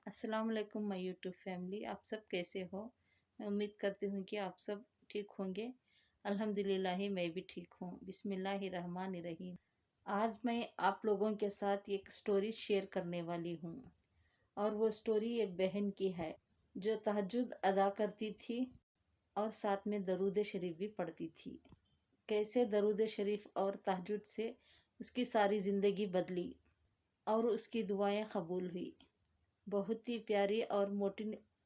अस्सलाम वालेकुम my YouTube family. आप सब कैसे हो? मैं उम्मीद करती हूँ कि आप सब ठीक होंगे। अल्हम्दुलिल्लाह मैं भी ठीक हूँ। बिस्मिल्लाहिर्रहमानिर्रहीम। आज मैं आप लोगों के साथ एक स्टोरी शेयर करने वाली हूँ, और वो स्टोरी एक बहन की है जो तहज्जुद अदा करती थी और साथ में दरूद शरीफ भी पढ़ती थी। कैसे दरूद शरीफ और तहज्जुद से उसकी सारी ज़िंदगी बदली और उसकी दुआएं कबूल हुई। बहुत ही प्यारी और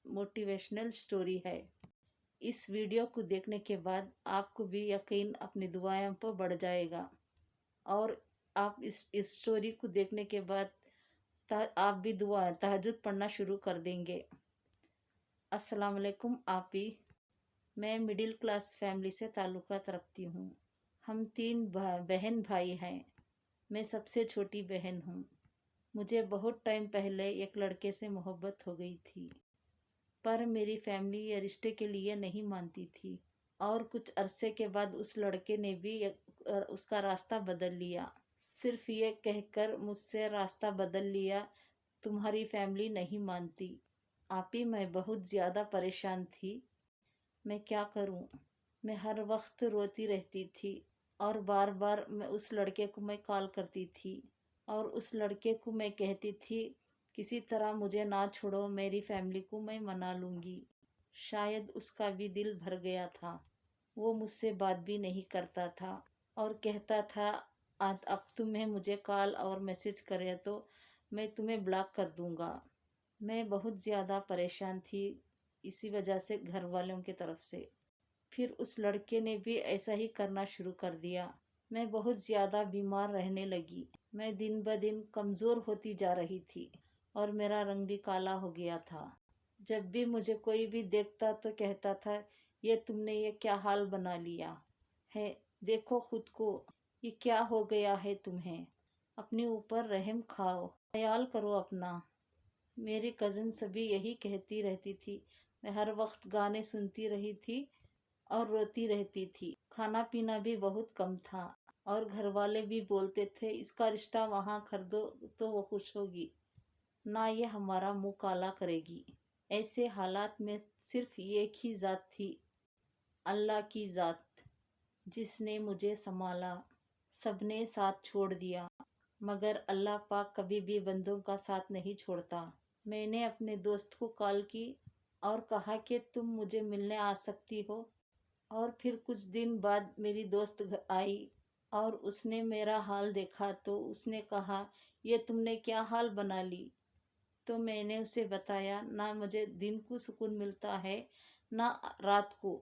मोटिवेशनल स्टोरी है। इस वीडियो को देखने के बाद आपको भी यकीन अपनी दुआओं पर बढ़ जाएगा, और आप इस स्टोरी को देखने के बाद आप भी दुआ तहज्जुद पढ़ना शुरू कर देंगे। अस्सलाम वालेकुम आपी। मैं मिडिल क्लास फैमिली से ताल्लुक़ात रखती हूँ। हम तीन बहन भाई हैं। मैं सबसे छोटी बहन हूँ। मुझे बहुत टाइम पहले एक लड़के से मोहब्बत हो गई थी, पर मेरी फैमिली ये रिश्ते के लिए नहीं मानती थी, और कुछ अरसे के बाद उस लड़के ने भी उसका रास्ता बदल लिया। सिर्फ ये कहकर मुझसे रास्ता बदल लिया, तुम्हारी फैमिली नहीं मानती। आपी, मैं बहुत ज़्यादा परेशान थी। मैं क्या करूं? मैं हर वक्त रोती रहती थी, और बार बार मैं उस लड़के को मैं कॉल करती थी, और उस लड़के को मैं कहती थी किसी तरह मुझे ना छोड़ो, मेरी फैमिली को मैं मना लूँगी। शायद उसका भी दिल भर गया था। वो मुझसे बात भी नहीं करता था, और कहता था अब तुम्हें मुझे कॉल और मैसेज करे तो मैं तुम्हें ब्लॉक कर दूँगा। मैं बहुत ज़्यादा परेशान थी इसी वजह से, घर वालों की तरफ से। फिर उस लड़के ने भी ऐसा ही करना शुरू कर दिया। मैं बहुत ज़्यादा बीमार रहने लगी। मैं दिन ब दिन कमज़ोर होती जा रही थी, और मेरा रंग भी काला हो गया था। जब भी मुझे कोई भी देखता तो कहता था, ये तुमने ये क्या हाल बना लिया है, देखो खुद को, ये क्या हो गया है तुम्हें, अपने ऊपर रहम खाओ, ख्याल करो अपना। मेरी कज़न सभी यही कहती रहती थी। मैं हर वक्त गाने सुनती रही थी और रोती रहती थी। खाना पीना भी बहुत कम था, और घर वाले भी बोलते थे इसका रिश्ता वहाँ कर दो तो वो खुश होगी, ना ये हमारा मुंह काला करेगी। ऐसे हालात में सिर्फ एक ही ज़ात थी, अल्लाह की ज़ात, जिसने मुझे संभाला। सबने साथ छोड़ दिया, मगर अल्लाह पाक कभी भी बंदों का साथ नहीं छोड़ता। मैंने अपने दोस्त को कॉल की और कहा कि तुम मुझे मिलने आ सकती हो, और फिर कुछ दिन बाद मेरी दोस्त आई, और उसने मेरा हाल देखा तो उसने कहा, ये तुमने क्या हाल बना ली? तो मैंने उसे बताया, ना मुझे दिन को सुकून मिलता है ना रात को,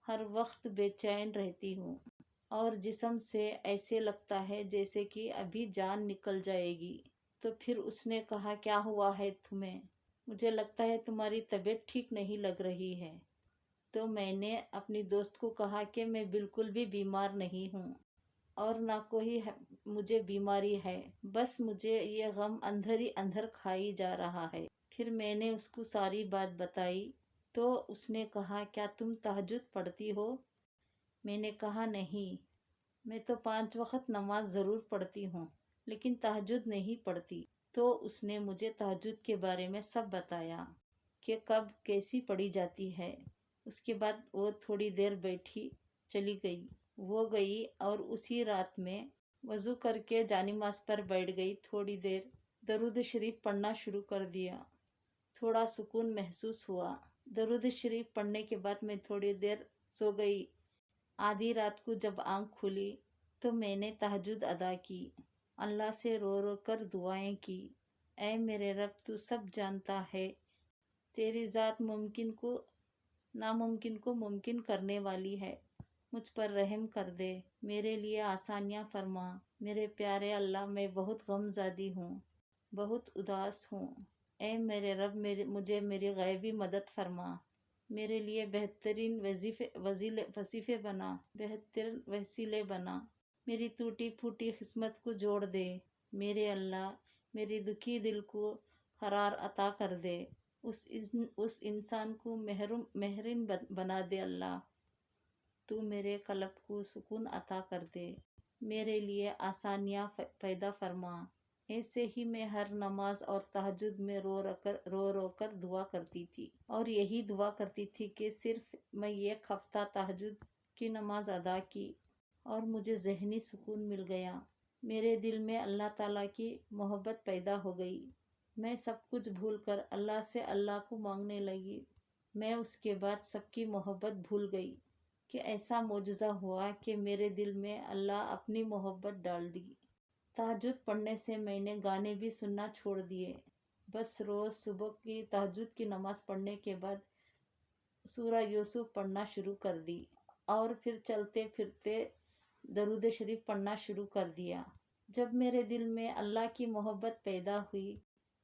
हर वक्त बेचैन रहती हूँ, और जिस्म से ऐसे लगता है जैसे कि अभी जान निकल जाएगी। तो फिर उसने कहा, क्या हुआ है तुम्हें? मुझे लगता है तुम्हारी तबीयत ठीक नहीं लग रही है। तो मैंने अपनी दोस्त को कहा कि मैं बिल्कुल भी बीमार नहीं हूँ, और ना कोई मुझे बीमारी है, बस मुझे ये गम अंदर ही अंदर खाई जा रहा है। फिर मैंने उसको सारी बात बताई, तो उसने कहा, क्या तुम तहज्जुद पढ़ती हो? मैंने कहा, नहीं, मैं तो 5 वक्त नमाज ज़रूर पढ़ती हूँ, लेकिन तहज्जुद नहीं पढ़ती। तो उसने मुझे तहज्जुद के बारे में सब बताया कि कब कैसी पढ़ी जाती है। उसके बाद वो थोड़ी देर बैठी, चली गई। वो गई और उसी रात में वज़ू करके जानिमाज़ पर बैठ गई। थोड़ी देर दरूद शरीफ पढ़ना शुरू कर दिया। थोड़ा सुकून महसूस हुआ। दरूद शरीफ पढ़ने के बाद मैं थोड़ी देर सो गई। आधी रात को जब आँख खुली तो मैंने तहज्जुद अदा की, अल्लाह से रो रो कर दुआएं की। ऐ मेरे रब, तू सब जानता है, तेरी ज़ात नामुमकिन को मुमकिन करने वाली है। मुझ पर रहम कर दे, मेरे लिए आसानियाँ फरमा। मेरे प्यारे अल्लाह, मैं बहुत गमज़दी हूँ, बहुत उदास हूँ। ऐ मेरे रब, मुझे मेरी गैबी मदद फरमा। मेरे लिए बेहतरीन वजीफ़े बना, बेहतर वसीले बना। मेरी टूटी फूटी किस्मत को जोड़ दे। मेरे अल्लाह, मेरी दुखी दिल को करार अता कर दे। उस इंसान को मेहरिन बना दे। अल्लाह, तू मेरे कल्ब को सुकून अता कर दे। मेरे लिए आसानियाँ पैदा फरमा। ऐसे ही मैं हर नमाज और तहज्जुद में रो रो कर दुआ करती थी, और यही दुआ करती थी कि सिर्फ मैं एक हफ्ता तहज्जुद की नमाज अदा की और मुझे ज़हनी सुकून मिल गया। मेरे दिल में अल्लाह ताला की मोहब्बत पैदा हो गई। मैं सब कुछ भूल कर अल्लाह से अल्लाह को मांगने लगी। मैं उसके बाद सबकी मोहब्बत भूल गई कि ऐसा मोजज़ा हुआ कि मेरे दिल में अल्लाह अपनी मोहब्बत डाल दी। तहज्जुद पढ़ने से मैंने गाने भी सुनना छोड़ दिए। बस रोज़ सुबह की तहज्जुद की नमाज़ पढ़ने के बाद सूरा यूसुफ पढ़ना शुरू कर दी, और फिर चलते फिरते दरूद शरीफ पढ़ना शुरू कर दिया। जब मेरे दिल में अल्लाह की मोहब्बत पैदा हुई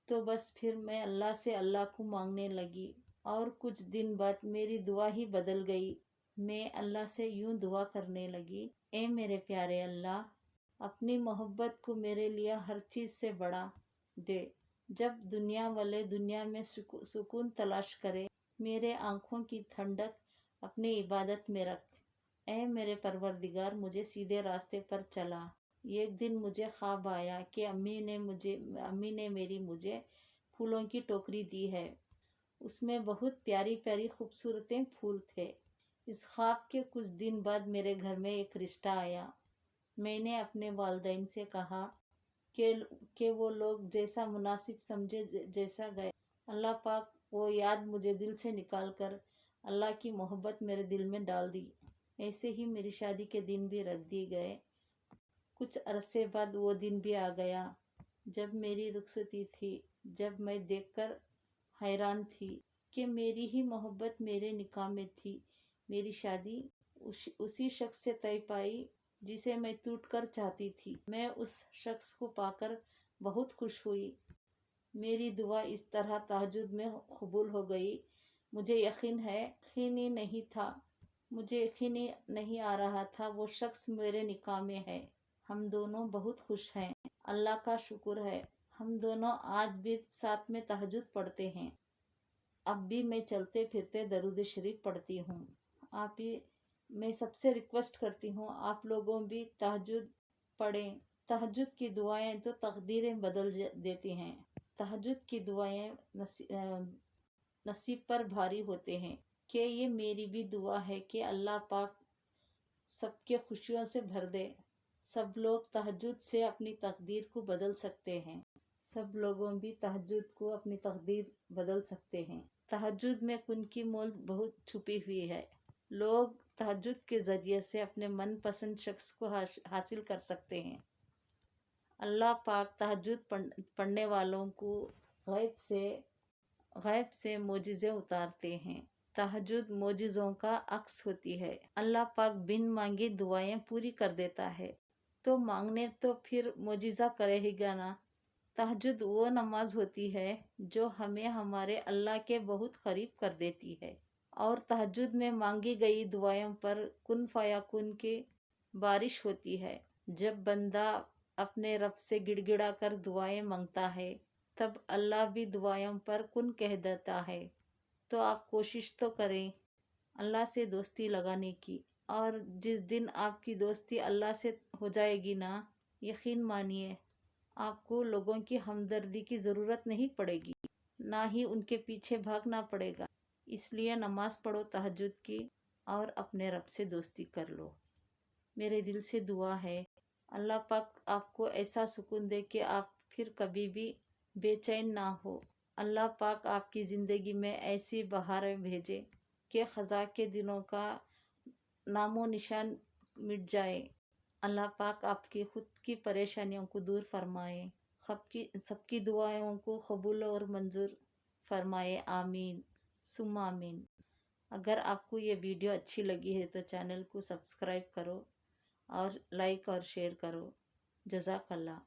तो बस फिर मैं अल्लाह से अल्लाह को मांगने लगी, और कुछ दिन बाद मेरी दुआ ही बदल गई। मैं अल्लाह से यूं दुआ करने लगी, ए मेरे प्यारे अल्लाह, अपनी मोहब्बत को मेरे लिए हर चीज़ से बड़ा दे। जब दुनिया वाले दुनिया में सुकून तलाश करे, मेरे आँखों की ठंडक अपनी इबादत में रख। ऐ मेरे परवरदिगार, मुझे सीधे रास्ते पर चला। एक दिन मुझे ख्वाब आया कि अम्मी ने मुझे फूलों की टोकरी दी है। उसमें बहुत प्यारी प्यारी खूबसूरत फूल थे। इस ख्वाब के कुछ दिन बाद मेरे घर में एक रिश्ता आया। मैंने अपने वालिदैन से कहा कि वो लोग जैसा मुनासिब समझे जैसा गए। अल्लाह पाक वो याद मुझे दिल से निकाल कर अल्लाह की मोहब्बत मेरे दिल में डाल दी। ऐसे ही मेरी शादी के दिन भी रख दिए गए। कुछ अरसे बाद वो दिन भी आ गया जब मेरी रुखसती थी, जब मैं देखकर हैरान थी कि मेरी ही मोहब्बत मेरे निकाह में थी। मेरी शादी उसी शख्स से तय पाई जिसे मैं टूट कर चाहती थी। मैं उस शख्स को पाकर बहुत खुश हुई। मेरी दुआ इस तरह तहज्जुद में कबूल हो गई। मुझे यकीन ही नहीं था, मुझे यकीन ही नहीं आ रहा था वो शख्स मेरे निकाह में है। हम दोनों बहुत खुश हैं। अल्लाह का शुक्र है, हम दोनों आज भी साथ में तहज्जुद पढ़ते हैं। अब भी मैं चलते फिरते दरूद शरीफ पढ़ती हूँ। मैं सबसे रिक्वेस्ट करती हूँ, आप लोगों भी तहज्जुद पढ़ें। तहज्जुद की दुआएं तो तकदीरें बदल देती हैं। तहज्जुद की दुआएं नसीब पर भारी होते हैं। कि ये मेरी भी दुआ है कि अल्लाह पाक सबके खुशियों से भर दे। सब लोग तहज्जुद से अपनी तकदीर को बदल सकते हैं। सब लोगों भी तहज्जुद को अपनी तकदीर बदल सकते हैं। तहज्जुद में उनकी मोल बहुत छुपी हुई है। लोग तहज्जुद के ज़रिए से अपने मनपसंद शख्स को हासिल कर सकते हैं। अल्लाह पाक तहज्जुद पढ़ने वालों को गैब से मोजिज़े उतारते हैं। तहज्जुद मोजिज़ों का अक्स होती है। अल्लाह पाक बिन मांगे दुआएं पूरी कर देता है, तो मांगने तो फिर मोजिज़ा करेगा ना। तहज्जुद वो नमाज होती है जो हमें हमारे अल्लाह के बहुत करीब कर देती है, और तहज्जुद में मांगी गई दुआओं पर कुन फयाकुन की बारिश होती है। जब बंदा अपने रब से गिड़गिड़ा कर दुआएं मांगता है, तब अल्लाह भी दुआओं पर कुन कह देता है। तो आप कोशिश तो करें अल्लाह से दोस्ती लगाने की, और जिस दिन आपकी दोस्ती अल्लाह से हो जाएगी ना, यकीन मानिए आपको लोगों की हमदर्दी की ज़रूरत नहीं पड़ेगी, ना ही उनके पीछे भागना पड़ेगा। इसलिए नमाज पढ़ो तहज्जुद की, और अपने रब से दोस्ती कर लो। मेरे दिल से दुआ है, अल्लाह पाक आपको ऐसा सुकून दे कि आप फिर कभी भी बेचैन ना हो। अल्लाह पाक आपकी ज़िंदगी में ऐसी बहारें भेजे कि ख़ज़ा के दिनों का नामो निशान मिट जाए। अल्लाह पाक आपकी खुद की परेशानियों को दूर फरमाए, सबकी दुआओं को कबूल और मंजूर फरमाए। आमीन सुम्मा आमीन। अगर आपको ये वीडियो अच्छी लगी है तो चैनल को सब्सक्राइब करो, और लाइक और शेयर करो। जज़ाकल्लाह।